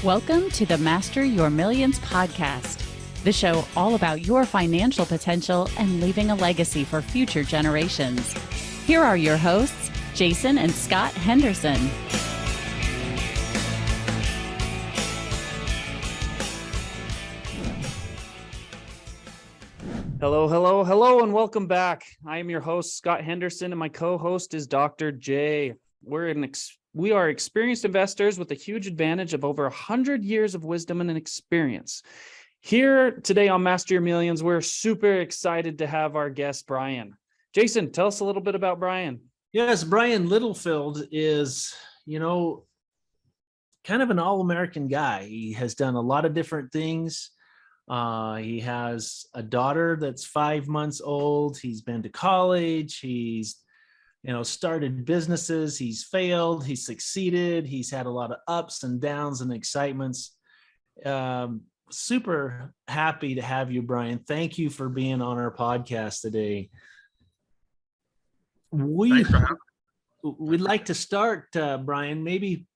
Welcome to the Master Your Millions podcast, the show all about your financial potential and leaving a legacy for future generations. Here are your hosts, Jason and Scott Henderson. Hello, and welcome back. I am your host, Scott Henderson, and my co-host is Dr. J. We are experienced investors with a huge advantage of over 100 years of wisdom and experience. Here today on Master Your Millions, we're super excited to have our guest, Brian. Jason, tell us a little bit about Brian. Yes, Brian Littlefield is, kind of an all-American guy. He has done a lot of different things. He has a daughter that's 5 months old. He's been to college. He's started businesses. He's failed. He's succeeded. He's had a lot of ups and downs and excitements. Super happy to have you, Brian. Thank you for being on our podcast today. We'd like to start, Brian. Maybe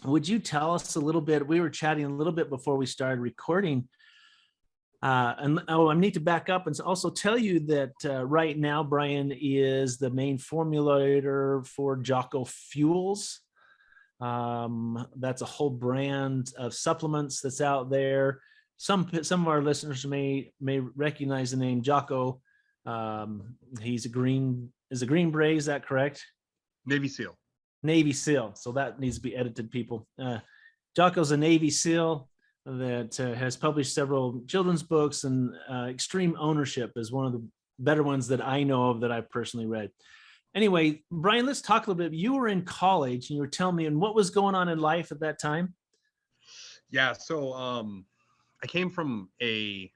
would you tell us a little bit? We were chatting a little bit before we started recording. I need to back up and also tell you that right now, Brian is the main formulator for Jocko Fuels. That's a whole brand of supplements that's out there. Some of our listeners may recognize the name Jocko. He's a Green Beret. Is that correct? Navy SEAL. Navy SEAL. So that needs to be edited, people. Jocko's a Navy SEAL that has published several children's books, and Extreme Ownership is one of the better ones that I know of that I've personally read. Anyway, Brian, let's talk a little bit. You were in college and you were telling me, and what was going on in life at that time? Yeah, so I came from a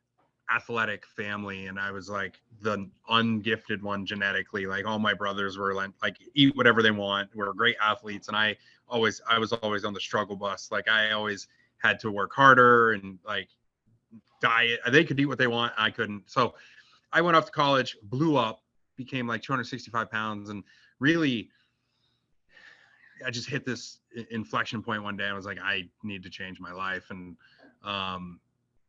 athletic family, and I was like the ungifted one genetically. Like all my brothers were like eat whatever they want. We're great athletes, and I was always on the struggle bus. Like I always had to work harder and like diet. They could eat what they want, I couldn't. So I went off to college, blew up, became like 265 pounds, and really I just hit this inflection point one day. I was like, I need to change my life. And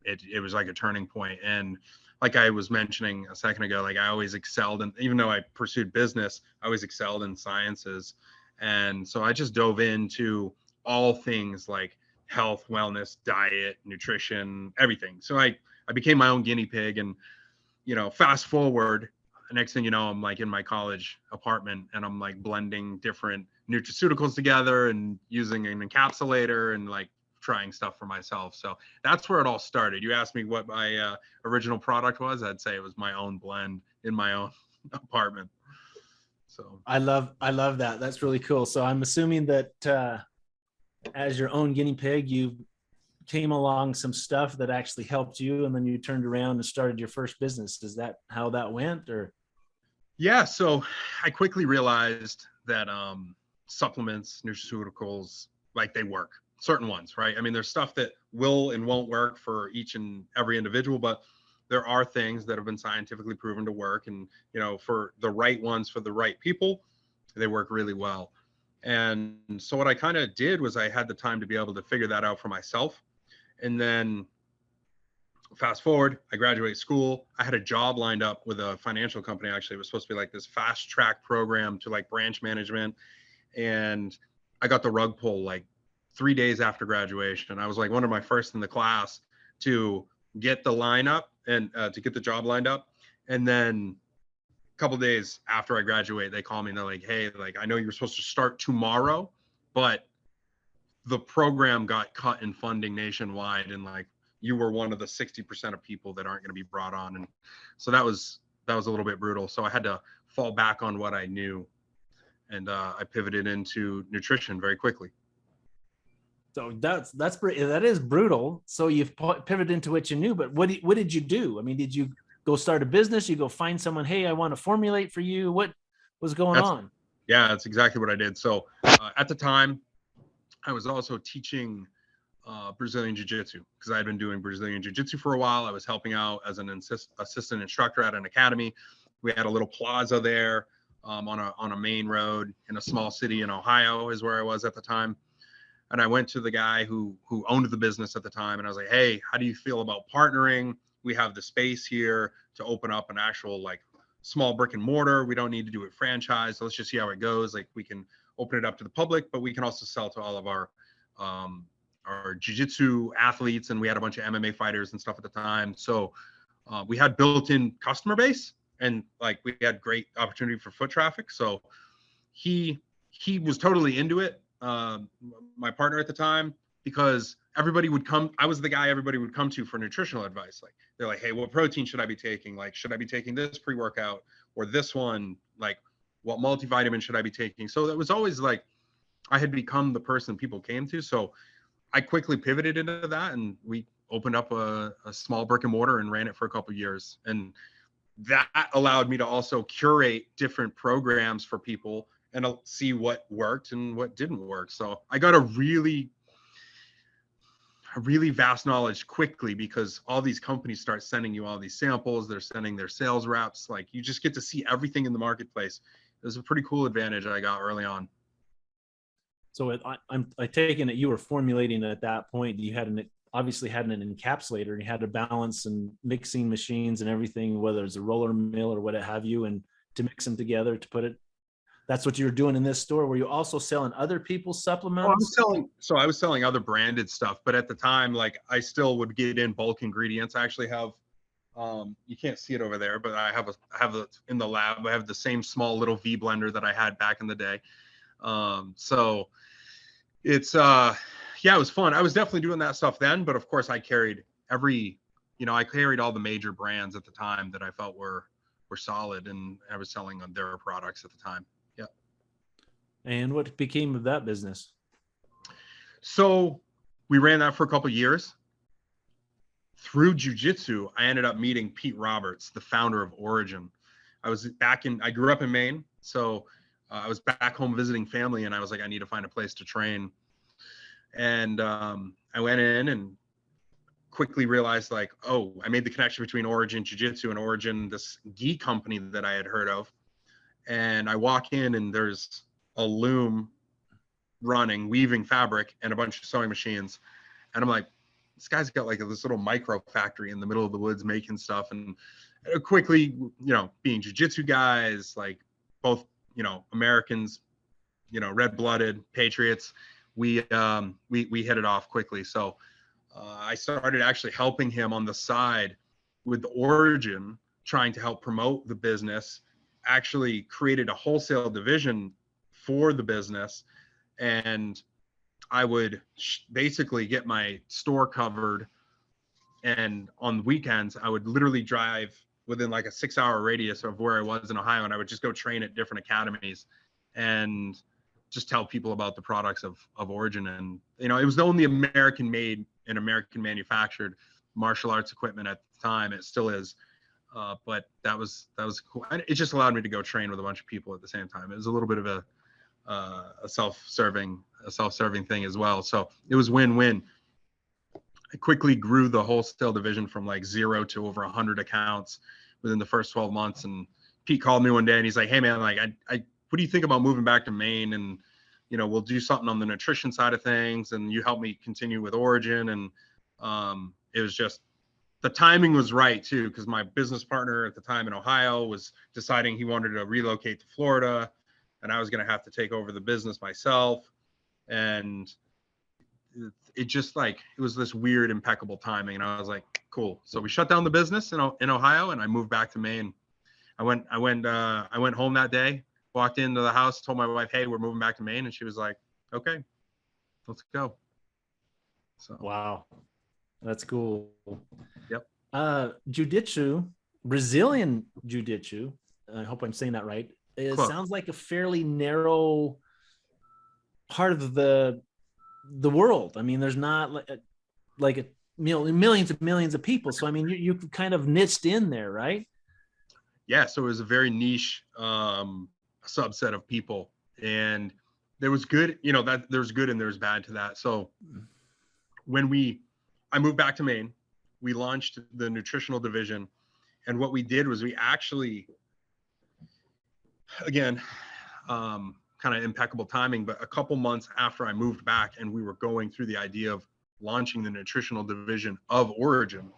it was like a turning point. And like I was mentioning a second ago, like I always excelled, and even though I pursued business, I always excelled in sciences. And so I just dove into all things like health, wellness, diet, nutrition, everything. So I became my own guinea pig. And fast forward, the next thing you know, I'm like in my college apartment, and I'm like blending different nutraceuticals together and using an encapsulator and like trying stuff for myself. So that's where it all started. You asked me what my original product was. I'd say it was my own blend in my own apartment. So I love that. That's really cool. So I'm assuming that as your own guinea pig, you came along some stuff that actually helped you, and then you turned around and started your first business. Is that how that went? Or yeah, so I quickly realized that supplements, nutraceuticals, like they work. Certain ones, right? I mean, there's stuff that will and won't work for each and every individual, but there are things that have been scientifically proven to work. And for the right ones, for the right people, they work really well. And so what I kind of did was I had the time to be able to figure that out for myself. And then fast forward, I graduated school. I had a job lined up with a financial company. Actually, it was supposed to be like this fast track program to like branch management. And I got the rug pull like 3 days after graduation. I was like one of my first in the class to get the lineup and to get the job lined up. And then a couple of days after I graduate, they call me and they're like, hey, like, I know you're supposed to start tomorrow, but the program got cut in funding nationwide. And like, you were one of the 60% of people that aren't going to be brought on. And so that was a little bit brutal. So I had to fall back on what I knew. And I pivoted into nutrition very quickly. So that is brutal. So you've pivoted into what you knew, but what did you do? I mean, did you go start a business? You go find someone, hey, I want to formulate for you. What was going on? Yeah, that's exactly what I did. So at the time, I was also teaching Brazilian Jiu-Jitsu because I had been doing Brazilian Jiu-Jitsu for a while. I was helping out as an assistant instructor at an academy. We had a little plaza there on a main road in a small city in Ohio is where I was at the time. And I went to the guy who owned the business at the time, and I was like, hey, how do you feel about partnering? We have the space here to open up an actual like small brick and mortar. We don't need to do it franchise. Let's just see how it goes. Like, we can open it up to the public, but we can also sell to all of our jiu-jitsu athletes, and we had a bunch of MMA fighters and stuff at the time. So we had built-in customer base, and like we had great opportunity for foot traffic. So he was totally into it. My partner at the time, because everybody would come. I was the guy everybody would come to for nutritional advice. Like, they're like, hey, what protein should I be taking? Like, should I be taking this pre-workout or this one? Like, what multivitamin should I be taking? So it was always like, I had become the person people came to. So I quickly pivoted into that, and we opened up a small brick and mortar and ran it for a couple of years. And that allowed me to also curate different programs for people and see what worked and what didn't work. So I got a really vast knowledge quickly, because all these companies start sending you all these samples. They're sending their sales reps. Like, you just get to see everything in the marketplace. It was a pretty cool advantage I got early on. So I taking it you were formulating at that point. You had obviously had an encapsulator, and you had to balance and mixing machines and everything, whether it's a roller mill or what have you, and to mix them together to put it. That's what you were doing in this store. Were you also selling other people's supplements? I was selling other branded stuff, but at the time, like, I still would get in bulk ingredients. I actually have, you can't see it over there, but I have in the lab. I have the same small little V blender that I had back in the day. So it's, yeah, it was fun. I was definitely doing that stuff then, but of course I carried I carried all the major brands at the time that I felt were solid, and I was selling on their products at the time. Yeah. And what became of that business? So we ran that for a couple of years. Through jiu-jitsu, I ended up meeting Pete Roberts, the founder of Origin. I grew up in Maine. So I was back home visiting family, and I was like, I need to find a place to train. And I went in and quickly realized, like, oh, I made the connection between Origin Jiu-Jitsu and Origin, this gi company that I had heard of. And I walk in, and there's a loom running, weaving fabric, and a bunch of sewing machines. And I'm like, this guy's got like this little micro factory in the middle of the woods making stuff. And quickly, being jiu-jitsu guys, like both, Americans, red-blooded patriots, we hit it off quickly. So I started actually helping him on the side with the Origin, trying to help promote the business, actually created a wholesale division for the business. And I would basically get my store covered. And on weekends, I would literally drive within like a 6-hour radius of where I was in Ohio. And I would just go train at different academies and just tell people about the products of Origin. And, it was the only American made and American manufactured martial arts equipment at the time. It still is. But that was cool. And it just allowed me to go train with a bunch of people at the same time. It was a little bit of a self-serving thing as well. So it was win-win. I quickly grew the wholesale division from like 0 to over 100 accounts within the first 12 months. And Pete called me one day, and he's like, hey man, like, what do you think about moving back to Maine? And, we'll do something on the nutrition side of things, and you help me continue with Origin. And it was just, the timing was right too, because my business partner at the time in Ohio was deciding he wanted to relocate to Florida, and I was going to have to take over the business myself. And it just like, it was this weird, impeccable timing. And I was like, cool. So we shut down the business in Ohio, and I moved back to Maine. I went home that day, walked into the house, told my wife, hey, we're moving back to Maine. And she was like, okay, let's go. So. Wow. That's cool. Yep. Jiu-jitsu, Brazilian jiu-jitsu, I hope I'm saying that right. It sounds like a fairly narrow part of the world. I mean, there's not like millions and millions of people. So, I mean, you kind of niched in there, right? Yeah. So it was a very niche subset of people, and there was good, that there's good and there's bad to that. So when I moved back to Maine, we launched the nutritional division. And what we did was we actually, again, kind kind of impeccable timing. But a couple months after I moved back and we were going through the idea of launching the nutritional division of Origin,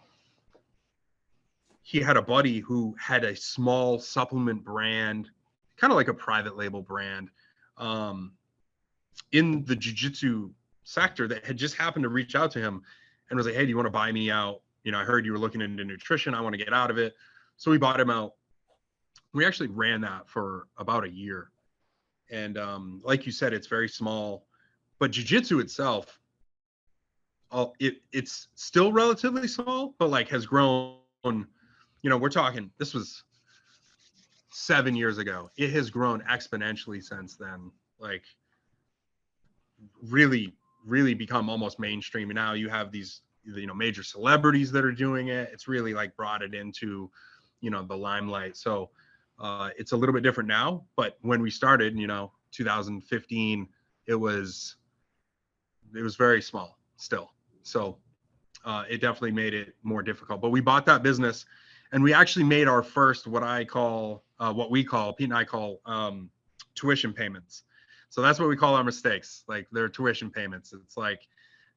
he had a buddy who had a small supplement brand, kind of like a private label brand, in the jiu-jitsu sector, that had just happened to reach out to him and was like, hey, do you want to buy me out? You know, I heard you were looking into nutrition. I want to get out of it. So we bought him out. We actually ran that for about a year. And like you said, it's very small, but jiu-jitsu itself, it's still relatively small, but like has grown, you know, we're talking, this was 7 years ago. It has grown exponentially since then, like really become almost mainstream. And now you have these, you know, major celebrities that are doing it. It's really like brought it into, you know, the limelight. So it's a little bit different now, but when we started, you know, 2015, it was very small still. So it definitely made it more difficult, but we bought that business and we actually made our first, what we call, Pete and I call tuition payments. So that's what we call our mistakes. Like they're tuition payments. It's like,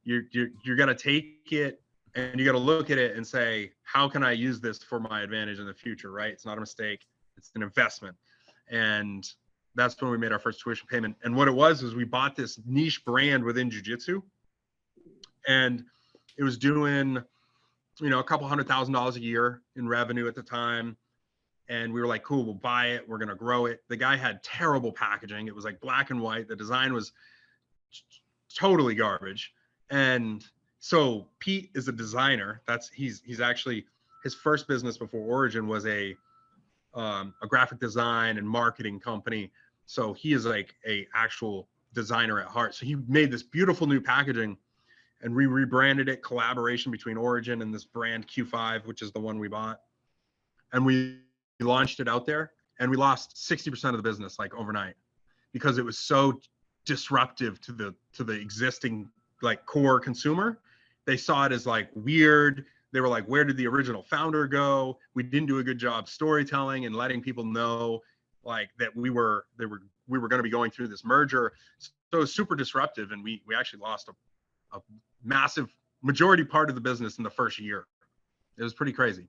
you're going to take it and you got to look at it and say, how can I use this for my advantage in the future? Right. It's not a mistake. It's an investment. And that's when we made our first tuition payment. And what it was we bought this niche brand within jiu-jitsu, and it was doing, you know, a couple $100,000 a year in revenue at the time. And we were like, cool, we'll buy it. We're going to grow it. The guy had terrible packaging. It was like black and white. The design was totally garbage. And so Pete is a designer. He's actually, his first business before Origin was a graphic design and marketing company. So he is like a actual designer at heart. So he made this beautiful new packaging, and we rebranded it, collaboration between Origin and this brand Q5, which is the one we bought. And we launched it out there, and we lost 60% of the business like overnight, because it was so disruptive to the existing like core consumer. They saw it as like weird. They were like, where did the original founder go? We didn't do a good job storytelling and letting people know like that we were going to be going through this merger. So it was super disruptive, and we actually lost a massive majority part of the business in the first year. It was pretty crazy.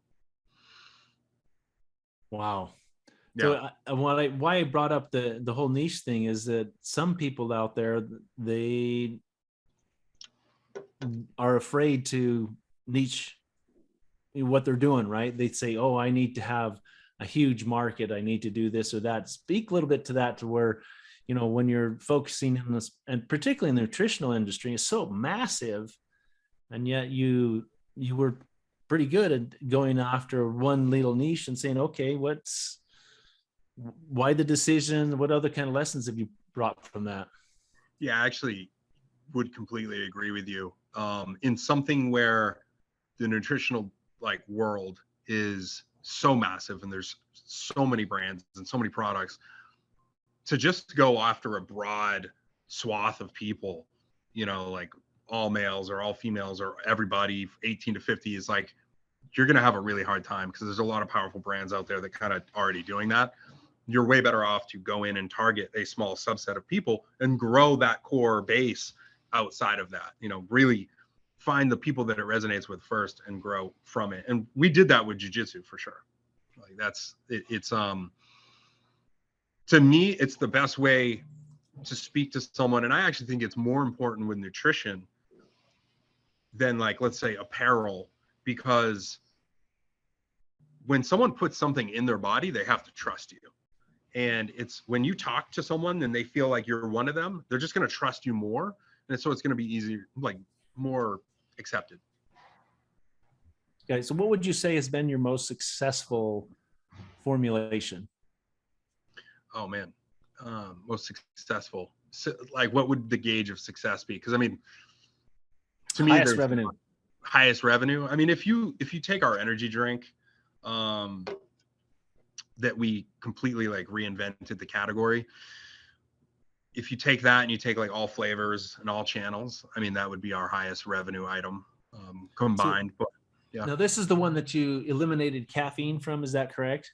Wow. Yeah. So why I brought up the whole niche thing is that some people out there, they are afraid to niche what they're doing, right? They say, oh, I need to have a huge market. I need to do this or that. Speak a little bit to that, to where, you know, when you're focusing on this, and particularly in the nutritional industry, is so massive, and yet you were pretty good at going after one little niche and saying, okay, why the decision? What other kind of lessons have you brought from that? Yeah, I actually would completely agree with you. In something where the nutritional like world is so massive and there's so many brands and so many products, to just go after a broad swath of people, you know, like all males or all females or everybody 18 to 50, is like, you're going to have a really hard time, because there's a lot of powerful brands out there that kind of already doing that. You're way better off to go in and target a small subset of people and grow that core base outside of that, you know, really find the people that it resonates with first and grow from it. And we did that with jiu-jitsu for sure. Like it's to me, it's the best way to speak to someone. And I actually think it's more important with nutrition than, like, let's say apparel, because when someone puts something in their body, they have to trust you. And it's when you talk to someone and they feel like you're one of them, they're just going to trust you more. And so it's going to be easier, like more accepted. Okay. So what would you say has been your most successful formulation? Oh man. Most successful. So, like, what would the gauge of success be? Because I mean, to me, Highest revenue. Highest revenue. I mean, if you take our energy drink, that we completely like reinvented the category. If you take that and you take like all flavors and all channels, I mean, that would be our highest revenue item combined. But yeah. Now this is the one that you eliminated caffeine from. Is that correct?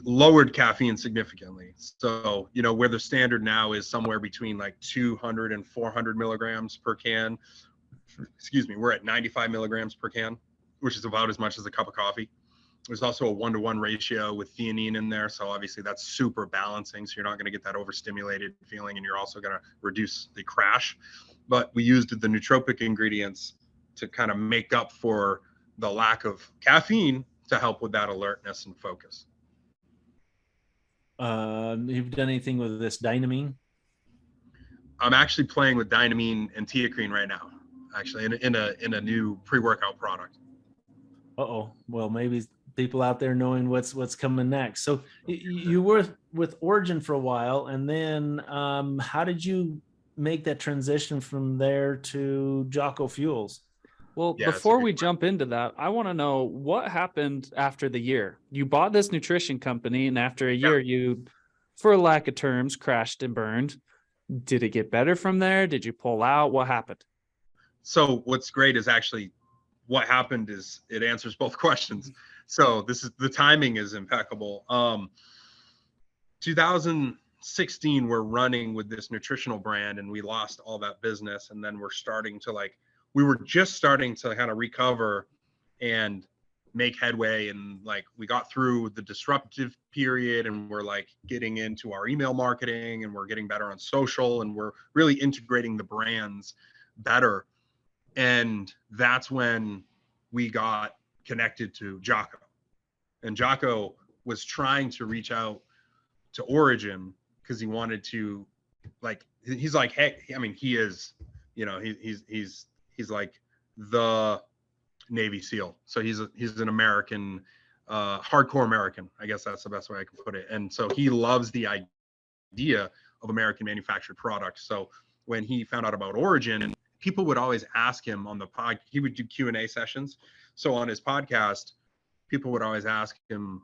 lowered caffeine significantly. So, where the standard now is somewhere between like 200 and 400 milligrams per can. Excuse me, we're at 95 milligrams per can, which is about as much as a cup of coffee. There's also a 1-to-1 ratio with theanine in there. So obviously that's super balancing. So you're not going to get that overstimulated feeling, and you're also going to reduce the crash. But we used the nootropic ingredients to kind of make up for the lack of caffeine to help with that alertness and focus. You've done anything with this dynamine? I'm actually playing with dynamine and teacrine right now, actually in a new pre-workout product. Well, maybe people out there knowing what's coming next. So you were with Origin for a while, and then how did you make that transition from there to Jocko Fuels? Well, before we jump into that, I want to know what happened after the year. You bought this nutrition company, and after a year, you, for lack of terms, crashed and burned. Did it get better from there? Did you pull out? What happened? So what's great is actually what happened is it answers both questions. So the timing is impeccable. 2016, we're running with this nutritional brand, and we lost all that business. And then we were just starting to kind of recover and make headway. And we got through the disruptive period, and we're getting into our email marketing, and we're getting better on social, and we're really integrating the brands better. And that's when we got connected to Jocko. And Jocko was trying to reach out to Origin because he wanted to, he's like, hey, I mean, he is, he's like the Navy SEAL. So he's an American, hardcore American. I guess that's the best way I can put it. And so he loves the idea of American manufactured products. So when he found out about Origin, and people would always ask him on the pod, he would do Q&A sessions. So on his podcast, people would always ask him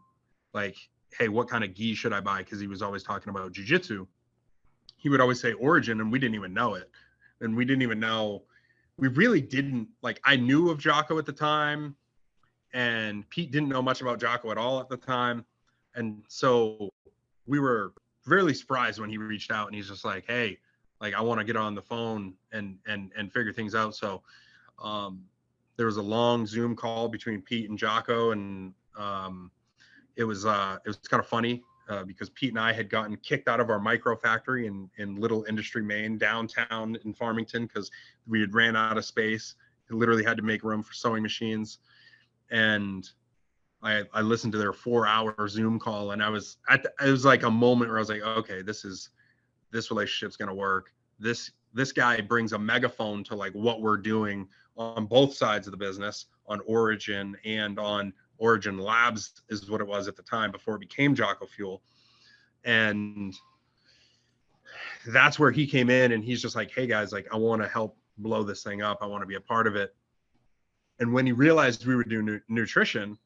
hey, what kind of gi should I buy? Because he was always talking about jiu-jitsu. He would always say Origin, and we didn't even know it. And we really didn't, I knew of Jocko at the time, and Pete didn't know much about Jocko at all at the time. And so we were really surprised when he reached out, and he's just like, hey, I want to get on the phone and figure things out. So there was a long Zoom call between Pete and Jocko, and it was kind of funny because Pete and I had gotten kicked out of our micro factory in Little Industry, Maine, downtown in Farmington, because we had ran out of space. We literally had to make room for sewing machines. And I listened to their 4-hour Zoom call, and it was like a moment where I was like, okay, this relationship's going to work. This guy brings a megaphone to what we're doing on both sides of the business, on Origin and on Origin Labs is what it was at the time before it became Jocko Fuel. And that's where he came in, and he's just like, hey guys, I want to help blow this thing up. I want to be a part of it. And when he realized we were doing nutrition,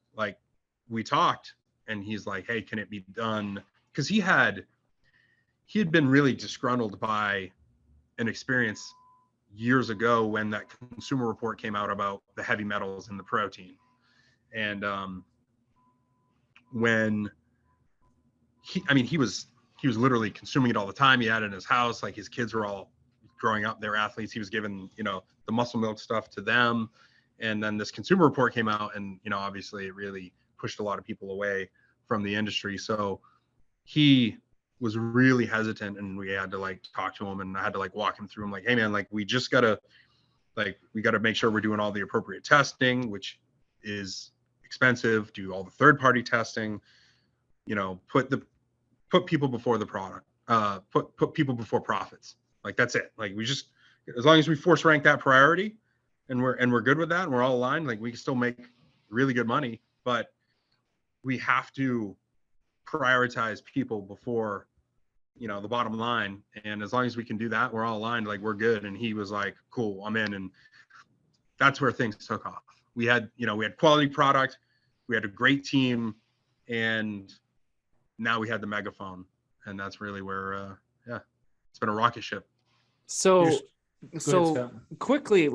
we talked, and he's like, hey, can it be done? Because he had been really disgruntled by an experience years ago when that consumer report came out about the heavy metals in the protein. And when he was literally consuming it all the time. He had it in his house. His kids were all growing up, they're athletes. He was giving, the muscle milk stuff to them. And then this consumer report came out, and, obviously it really pushed a lot of people away from the industry. So he was really hesitant, and we had to talk to him, and I had to walk him through. I'm like, hey man, we just gotta make sure we're doing all the appropriate testing, which is expensive. Do all the third-party testing, put people before the product, put people before profits. That's it. We just, as long as we force rank that priority, and we're good with that, and we're all aligned, we can still make really good money, but we have to prioritize people before the bottom line. And as long as we can do that, we're all aligned, we're good. And he was like, cool, I'm in. And that's where things took off. We had quality product, we had a great team, and now we had the megaphone. And that's really where it's been a rocket ship. So ahead, quickly,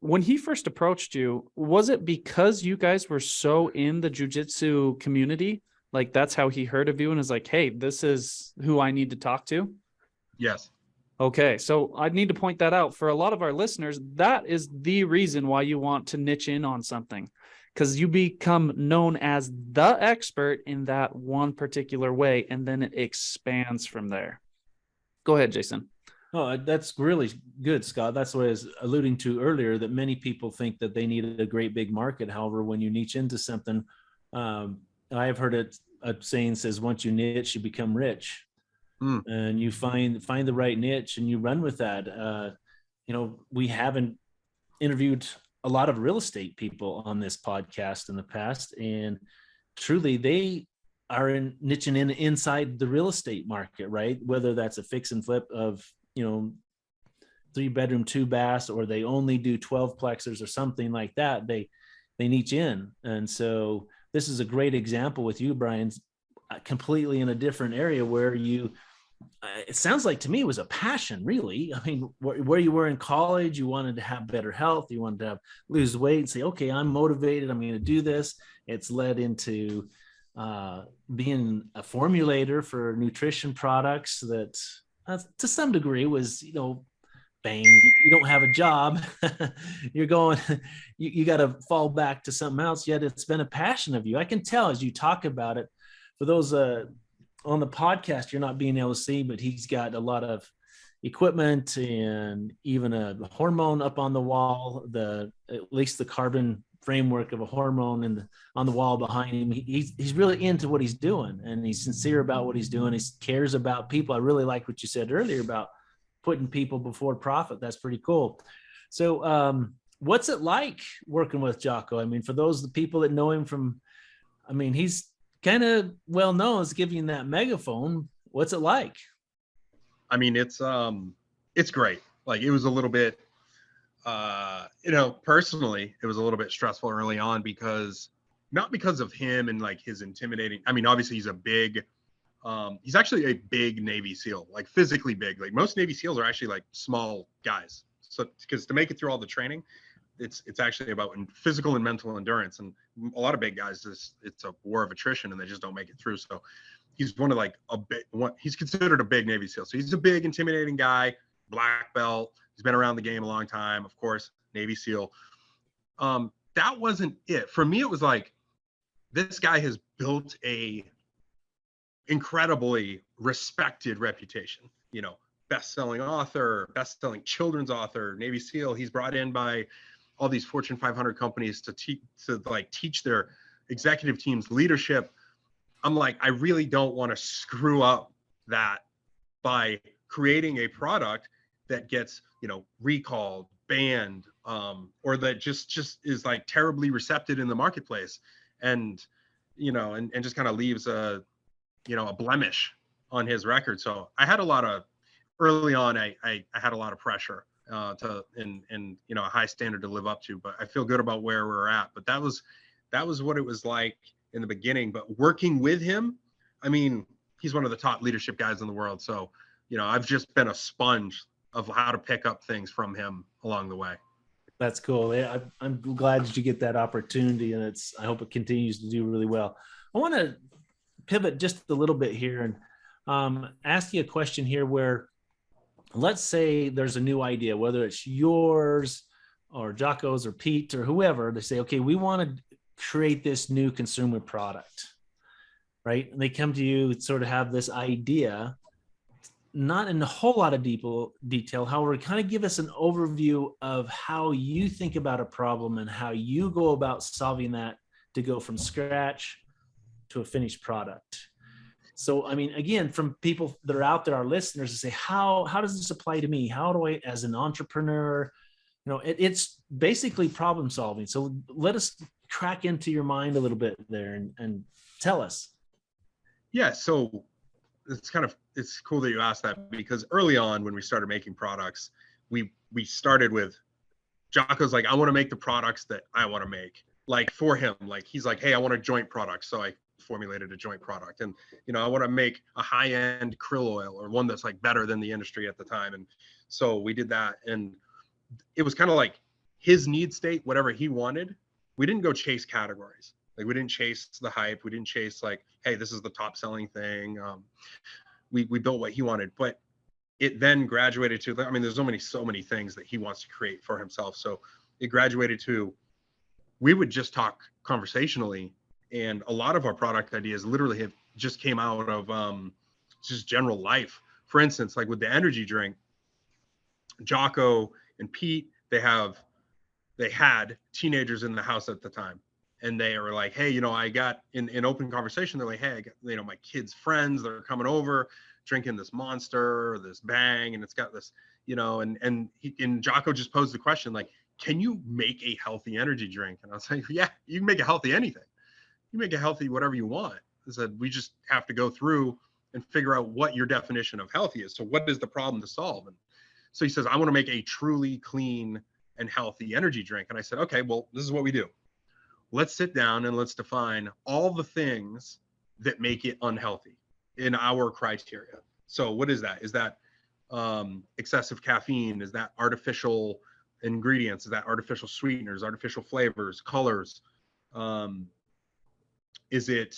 when he first approached you, was it because you guys were so in the jiu-jitsu community Like that's how he heard of you and is like, hey, this is who I need to talk to. Yes. Okay, so I need to point that out for a lot of our listeners. That is the reason why you want to niche in on something, because you become known as the expert in that one particular way, and then it expands from there. Go ahead, Jason. Oh, that's really good, Scott. That's what I was alluding to earlier, that many people think that they need a great big market. However, when you niche into something, I've heard a saying says, once you niche, you become rich. And you find the right niche and you run with that. We haven't interviewed a lot of real estate people on this podcast in the past, and truly they are niching in inside the real estate market, right? Whether that's a fix and flip of 3-bedroom 2-bath, or they only do 12 plexers or something like that, they niche in. And so this is a great example with you, Brian, completely in a different area where it sounds like to me it was a passion, really. I mean, where you were in college, you wanted to have better health, you wanted to lose weight and say, okay, I'm motivated, I'm going to do this. It's led into being a formulator for nutrition products that to some degree was, bang, you don't have a job. You're going, you got to fall back to something else. Yet it's been a passion of you. I can tell as you talk about it. For those on the podcast, you're not being able to see, but he's got a lot of equipment and even a hormone up on the wall, at least the carbon framework of a hormone on the wall behind him. He's really into what he's doing, and he's sincere about what he's doing. He cares about people. I really like what you said earlier about putting people before profit. That's pretty cool. So what's it like working with Jocko? I mean, for the people that know him he's kind of well known as giving that megaphone. What's it like? I mean, it's great. Like, it was a little bit, personally, it was a little bit stressful early on not because of him and like his intimidating. I mean, obviously he's actually a big Navy SEAL, like physically big. Like most Navy SEALs are actually like small guys. So because to make it through all the training, it's actually about physical and mental endurance. And a lot of big guys, it's a war of attrition and they just don't make it through. So he's he's considered a big Navy SEAL. So he's a big, intimidating guy, black belt. He's been around the game a long time, of course, Navy SEAL. That wasn't it. For me, it was like, this guy has built a incredibly respected reputation, best-selling author, best-selling children's author, Navy SEAL. He's brought in by all these Fortune 500 companies to teach their executive teams leadership. I'm like, I really don't want to screw up that by creating a product that gets, recalled, banned, or that just is like terribly receptive in the marketplace, and just kind of leaves a blemish on his record. So I had a lot of early on. I had a lot of pressure and a high standard to live up to, but I feel good about where we're at. But that was what it was like in the beginning. But working with him, I mean, he's one of the top leadership guys in the world. So, I've just been a sponge of how to pick up things from him along the way. That's cool. Yeah, I'm glad that you get that opportunity, and I hope it continues to do really well. I want to pivot just a little bit here and ask you a question here where, let's say there's a new idea, whether it's yours or Jocko's or Pete or whoever. They say, okay, we want to create this new consumer product, right? And they come to you, sort of have this idea, not in a whole lot of detail. However, kind of give us an overview of how you think about a problem and how you go about solving that to go from scratch to a finished product. So, I mean, again, from people that are out there, our listeners, to say, how does this apply to me? How do I, as an entrepreneur, it's basically problem solving. So let us crack into your mind a little bit there and tell us. Yeah. So it's cool that you asked that, because early on when we started making products, we started with Jocko's like, I want to make the products that I want to make. Like for him, like he's like, hey, I want a joint product. So I formulated a joint product, and I want to make a high-end krill oil, or one that's like better than the industry at the time. And so we did that, and it was kind of like his need state, whatever he wanted. We didn't go chase categories. Like we didn't chase the hype. We didn't chase like, hey, this is the top selling thing. We built what he wanted, but it then graduated to, I mean, there's so many things that he wants to create for himself. So it graduated to, we would just talk conversationally, and a lot of our product ideas literally have just came out of just general life. For instance, like with the energy drink, Jocko and Pete, they had teenagers in the house at the time, and they were like, hey, I got in open conversation, they're like, hey, I got, my kids' friends, they're coming over drinking this Monster or this Bang, and it's got this, and Jocko just posed the question, like, can you make a healthy energy drink? And I was like, yeah, you can make a healthy anything. You make a healthy whatever you want. I said, we just have to go through and figure out what your definition of healthy is. So what is the problem to solve? And so he says, I want to make a truly clean and healthy energy drink. And I said, okay, well, this is what we do. Let's sit down and let's define all the things that make it unhealthy in our criteria. So what is that? Is that excessive caffeine? Is that artificial ingredients? Is that artificial sweeteners, artificial flavors, colors? Is it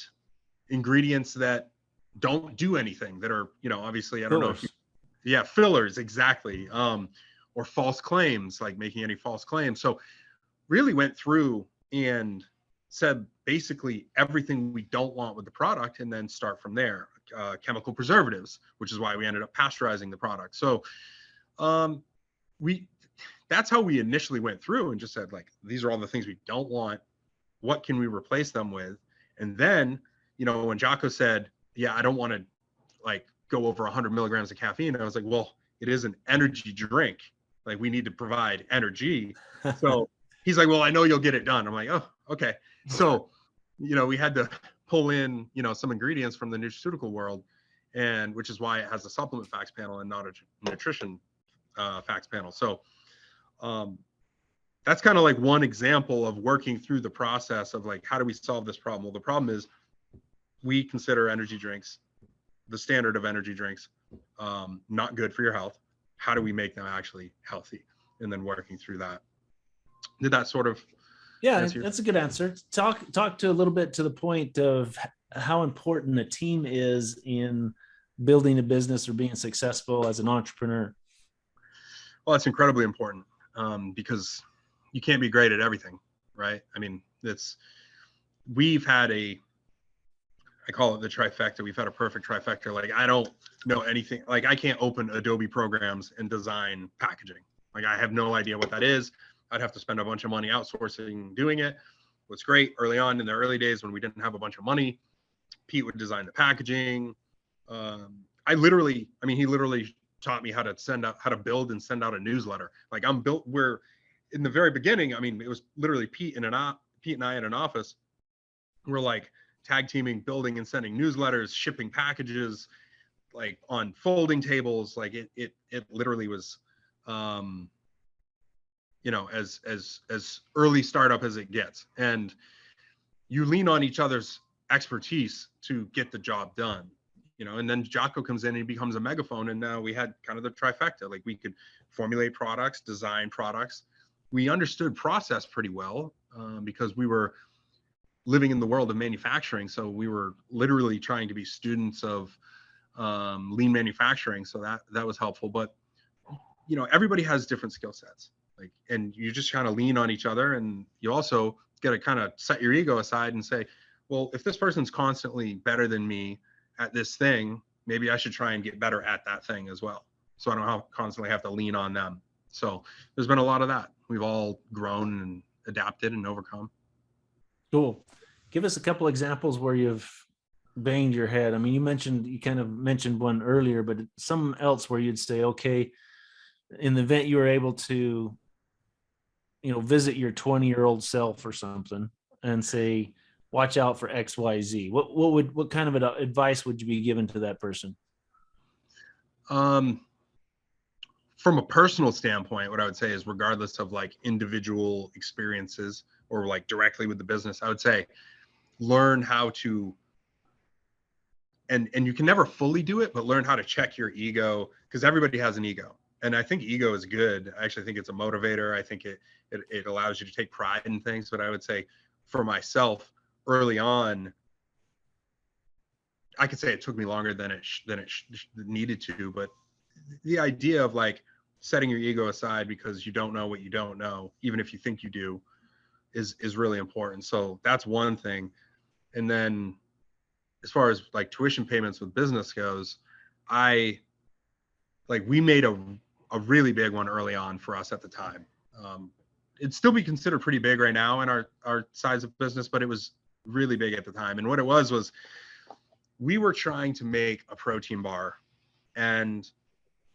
ingredients that don't do anything, that are, obviously, I don't know if yeah, fillers, exactly. Or false claims, like making any false claims. So really went through and said basically everything we don't want with the product, and then start from there. Chemical preservatives, which is why we ended up pasteurizing the product. So that's how we initially went through and just said, like, these are all the things we don't want. What can we replace them with? And then, when Jocko said, yeah, I don't want to like go over 100 milligrams of caffeine, I was like, well, it is an energy drink. Like, we need to provide energy. So he's like, well, I know you'll get it done. I'm like, oh, okay. So, we had to pull in, some ingredients from the nutraceutical world, and which is why it has a supplement facts panel and not a nutrition facts panel. So that's kind of like one example of working through the process of like, how do we solve this problem? Well, the problem is we consider energy drinks, the standard of energy drinks, not good for your health. How do we make them actually healthy? And then working through that. Did that sort of answer? That's a good answer. Talk to a little bit to the point of how important a team is in building a business or being successful as an entrepreneur. Well, it's incredibly important because you can't be great at everything, right? I mean, we've had I call it the trifecta. We've had a perfect trifecta. Like, I don't know anything. Like, I can't open Adobe programs and design packaging. Like, I have no idea what that is. I'd have to spend a bunch of money outsourcing doing it. What's great early on in the early days when we didn't have a bunch of money, Pete would design the packaging. He literally taught me how to build and send out a newsletter. Like, we're in the very beginning. I mean, it was literally Pete and I in an office. We're like tag teaming, building and sending newsletters, shipping packages, like on folding tables. Like it literally was, as early startup as it gets. And you lean on each other's expertise to get the job done, and then Jocko comes in and he becomes a megaphone. And now we had kind of the trifecta. Like, we could formulate products, design products. We understood process pretty well because we were living in the world of manufacturing. So we were literally trying to be students of lean manufacturing. So that was helpful. But, everybody has different skill sets. Like, and you just kind of lean on each other, and you also got to kind of set your ego aside and say, well, if this person's constantly better than me at this thing, maybe I should try and get better at that thing as well. So I don't constantly have to lean on them. So there's been a lot of that. We've all grown and adapted and overcome. Cool. Give us a couple examples where you've banged your head. I mean, you kind of mentioned one earlier, but some else where you'd say, okay, in the event you were able to, visit your 20-year-old self or something and say, watch out for XYZ. What kind of advice would you be given to that person? From a personal standpoint, what I would say is, regardless of like individual experiences or like directly with the business, I would say learn how to, and you can never fully do it, but learn how to check your ego, because everybody has an ego. And I think ego is good. I actually think it's a motivator. I think it allows you to take pride in things. But I would say for myself, early on, I could say it took me longer than it needed to, but the idea of like setting your ego aside because you don't know what you don't know, even if you think you do, is really important. So that's one thing. And then as far as like tuition payments with business goes, we made a really big one early on for us at the time. It'd still be considered pretty big right now in our size of business, but it was really big at the time. And what it was we were trying to make a protein bar, and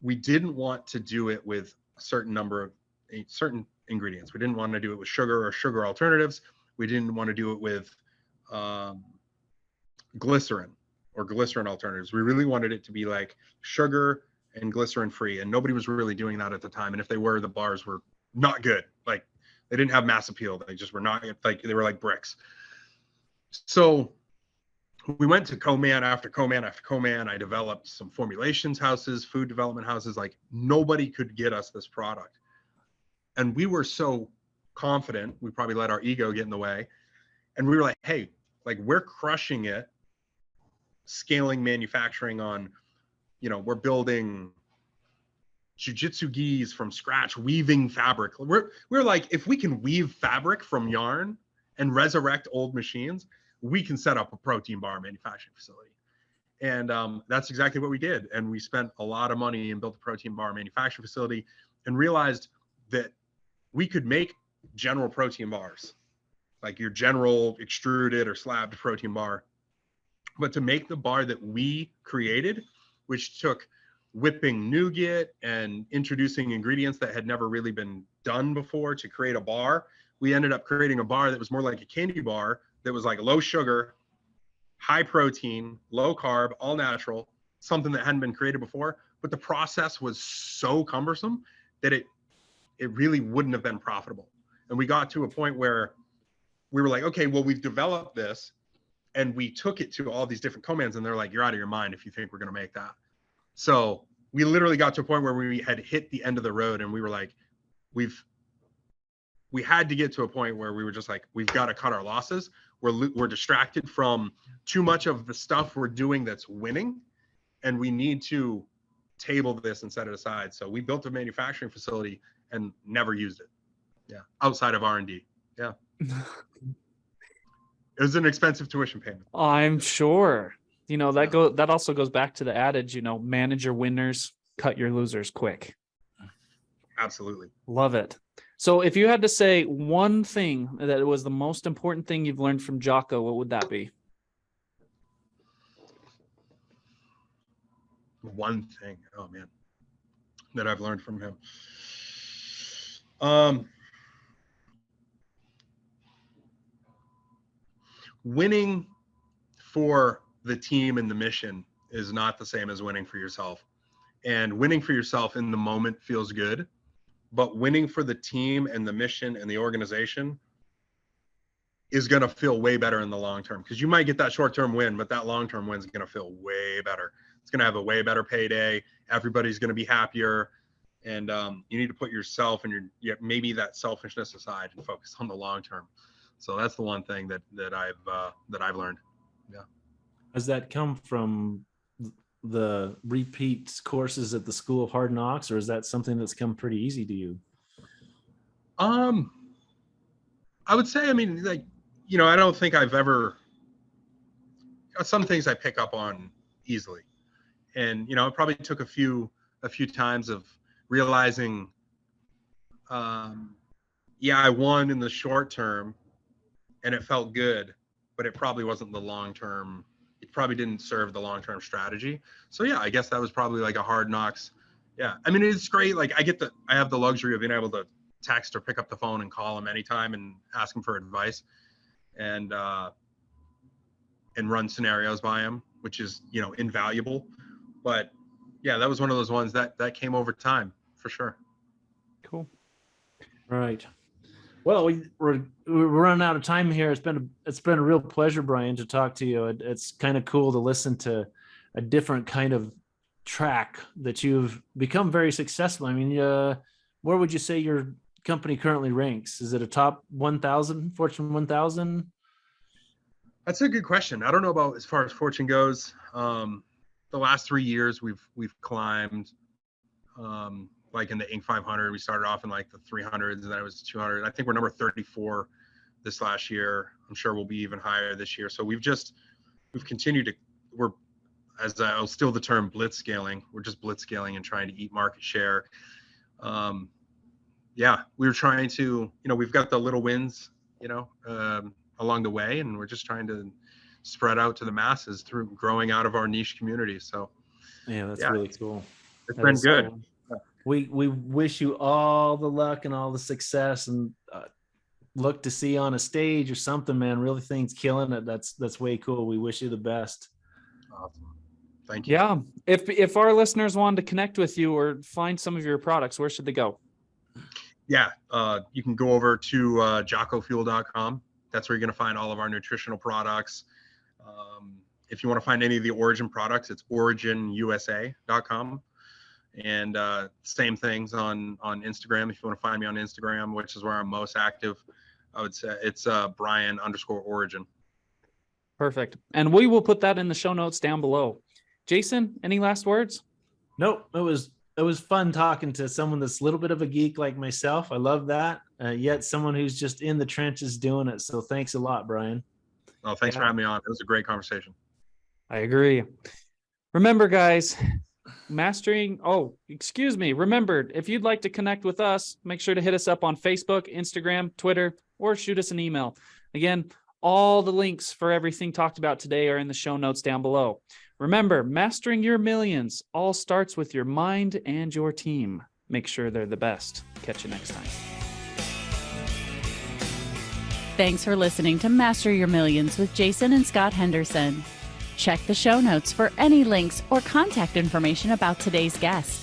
we didn't want to do it with a certain ingredients. We didn't want to do it with sugar or sugar alternatives. We didn't want to do it with glycerin or glycerin alternatives. We really wanted it to be like sugar and glycerin free, and nobody was really doing that at the time. And if they were, the bars were not good. Like they didn't have mass appeal. They just were not, like they were like bricks. So we went to co-man after co-man after co-man. I developed some formulations houses, food development houses. Like nobody could get us this product. And we were so confident, we probably let our ego get in the way. And we were like, hey, like we're crushing it, scaling manufacturing on, we're building jujitsu gis from scratch, weaving fabric. We're like, if we can weave fabric from yarn and resurrect old machines, we can set up a protein bar manufacturing facility. And that's exactly what we did. And we spent a lot of money and built a protein bar manufacturing facility and realized that we could make general protein bars, like your general extruded or slabbed protein bar. But to make the bar that we created, which took whipping nougat and introducing ingredients that had never really been done before to create a bar, we ended up creating a bar that was more like a candy bar that was like low sugar, high protein, low carb, all natural, something that hadn't been created before. But the process was so cumbersome that it really wouldn't have been profitable. And we got to a point where we were like, okay, well, we've developed this, and we took it to all these different co-mans, and they're like, you're out of your mind if you think we're going to make that. So we literally got to a point where we had hit the end of the road, and we were like, we had to get to a point where we were just like, we've got to cut our losses. We're distracted from too much of the stuff we're doing that's winning, and we need to table this and set it aside. So we built a manufacturing facility and never used it. Yeah, outside of R&D. Yeah. It was an expensive tuition payment. I'm sure. That also goes back to the adage, manage your winners, cut your losers quick. Absolutely. Love it. So if you had to say one thing that was the most important thing you've learned from Jocko, what would that be? One thing, oh man, that I've learned from him. Winning for the team and the mission is not the same as winning for yourself. And winning for yourself in the moment feels good, but winning for the team and the mission and the organization is going to feel way better in the long term, because you might get that short-term win, but that long-term win is going to feel way better. It's going to have a way better payday. Everybody's going to be happier. And you need to put yourself and maybe that selfishness aside and focus on the long term. So that's the one thing that I've learned. Yeah. Has that come from the repeat courses at the School of Hard Knocks, or is that something that's come pretty easy to you? I would say, I don't think I've ever, some things I pick up on easily. And, it probably took a few times of realizing, I won in the short term and it felt good, but it probably wasn't the long term. It probably didn't serve the long-term strategy. So yeah, I guess that was probably like a Hard Knocks. Yeah. It's great. Like I have the luxury of being able to text or pick up the phone and call them anytime and ask them for advice and run scenarios by them, which is, invaluable. But yeah, that was one of those ones that came over time for sure. Cool. All right. Well, we're running out of time here. It's been a real pleasure, Brian, to talk to you. It's kind of cool to listen to a different kind of track that you've become very successful. Where would you say your company currently ranks? Is it a top 1,000, Fortune 1,000? That's a good question. I don't know about as far as fortune goes. The last 3 years we've climbed, like in the Inc. 500. We started off in like the 300s, and then it was 200. I think we're number 34 this last year. I'm sure we'll be even higher this year. So we've continued to, I'll steal the term, blitz scaling. We're just blitz scaling and trying to eat market share. Yeah, we were trying to, we've got the little wins, along the way, and we're just trying to spread out to the masses through growing out of our niche community. So Yeah, that's really cool. It's been good. We wish you all the luck and all the success, and look to see on a stage or something, man. Really things killing it. That's way cool. We wish you the best. Awesome. Thank you. Yeah. If our listeners wanted to connect with you or find some of your products, where should they go? Yeah. You can go over to jockofuel.com. That's where you're going to find all of our nutritional products. If you want to find any of the Origin products, it's originusa.com. And same things on Instagram. If you want to find me on Instagram, which is where I'm most active, I would say it's Brian_Origin. Perfect. And we will put that in the show notes down below. Jason, any last words? Nope. It was fun talking to someone that's a little bit of a geek like myself. I love that. Yet someone who's just in the trenches doing it. So thanks a lot, Brian. Oh, thanks for having me on. It was a great conversation. I agree. Remember, guys, remember, if you'd like to connect with us, make sure to hit us up on Facebook, Instagram, Twitter, or shoot us an email. Again, all the links for everything talked about today are in the show notes down below. Remember, mastering your millions all starts with your mind and your team. Make sure they're the best. Catch you next time. Thanks for listening to Master Your Millions with Jason and Scott Henderson. Check the show notes for any links or contact information about today's guest.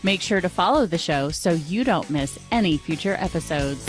Make sure to follow the show so you don't miss any future episodes.